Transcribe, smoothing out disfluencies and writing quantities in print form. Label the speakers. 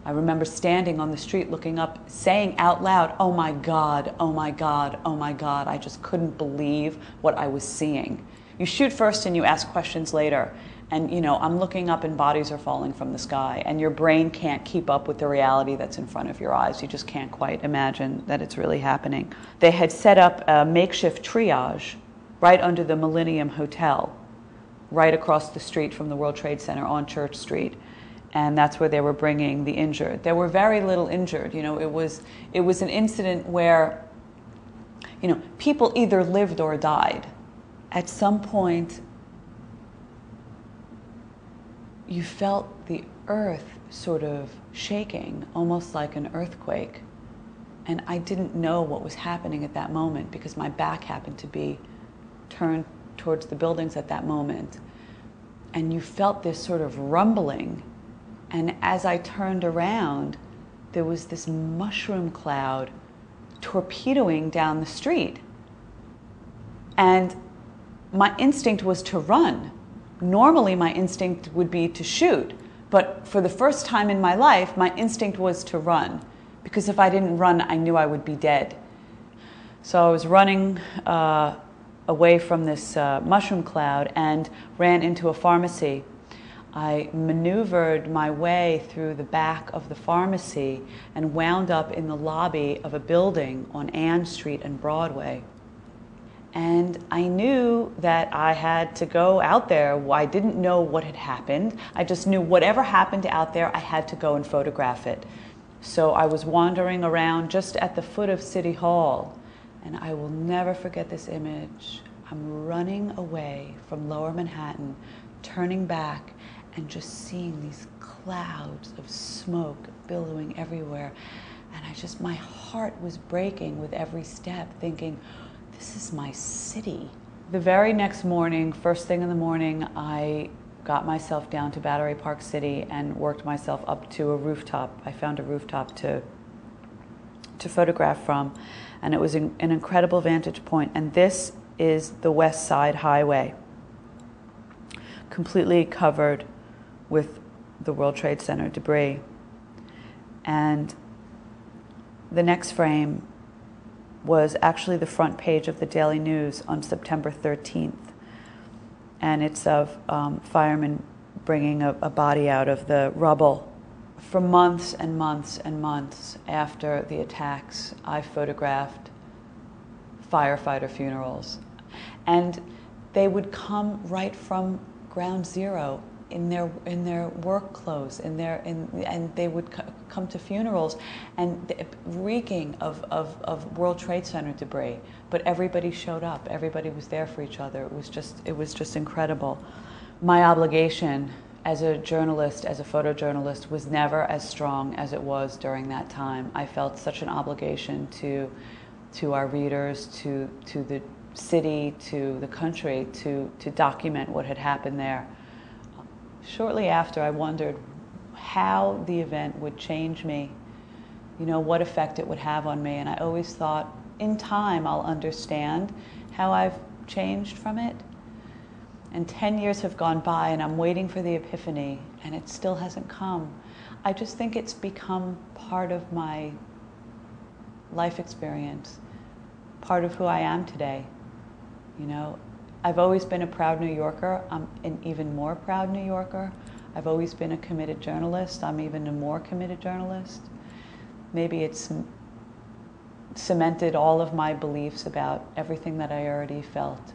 Speaker 1: I remember standing on the street looking up, saying out loud, "Oh my God, oh my God, oh my God." I just couldn't believe what I was seeing. You shoot first and you ask questions later. And I'm looking up and bodies are falling from the sky, and your brain can't keep up with the reality that's in front of your eyes. You just can't quite imagine that it's really happening. They had set up a makeshift triage right under the Millennium Hotel, right across the street from the World Trade Center on Church Street. And that's where they were bringing the injured. There were very little injured. It was an incident where, people either lived or died. At some point, you felt the earth sort of shaking, almost like an earthquake. And I didn't know what was happening at that moment because my back happened to be turned towards the buildings at that moment. And you felt this sort of rumbling. And as I turned around, there was this mushroom cloud torpedoing down the street. And my instinct was to run. Normally, my instinct would be to shoot. But for the first time in my life, my instinct was to run. Because if I didn't run, I knew I would be dead. So I was running away from this mushroom cloud and ran into a pharmacy. I maneuvered my way through the back of the pharmacy and wound up in the lobby of a building on Ann Street and Broadway. And I knew that I had to go out there. I didn't know what had happened. I just knew whatever happened out there, I had to go and photograph it. So I was wandering around just at the foot of City Hall, and I will never forget this image. I'm running away from Lower Manhattan, turning back, and just seeing these clouds of smoke billowing everywhere. And my heart was breaking with every step, thinking, this is my city. The very next morning, first thing in the morning, I got myself down to Battery Park City and worked myself up to a rooftop. I found a rooftop to photograph from, and it was an incredible vantage point. And this is the West Side Highway, completely covered with the World Trade Center debris. And the next frame was actually the front page of the Daily News on September 13th. And it's of firemen bringing a body out of the rubble. For months and months and months after the attacks, I photographed firefighter funerals. And they would come right from ground zero in their work clothes, and they would come to funerals and reeking of World Trade Center debris. But everybody showed up. Everybody was there for each other. It was just incredible. My obligation as a journalist, as a photojournalist, was never as strong as it was during that time. I felt such an obligation to our readers, to the city, to the country, to document what had happened there. Shortly after, I wondered how the event would change me, what effect it would have on me. And I always thought, in time, I'll understand how I've changed from it. And 10 years have gone by, and I'm waiting for the epiphany, and it still hasn't come. I just think it's become part of my life experience, part of who I am today. I've always been a proud New Yorker. I'm an even more proud New Yorker. I've always been a committed journalist. I'm even a more committed journalist. Maybe it's cemented all of my beliefs about everything that I already felt.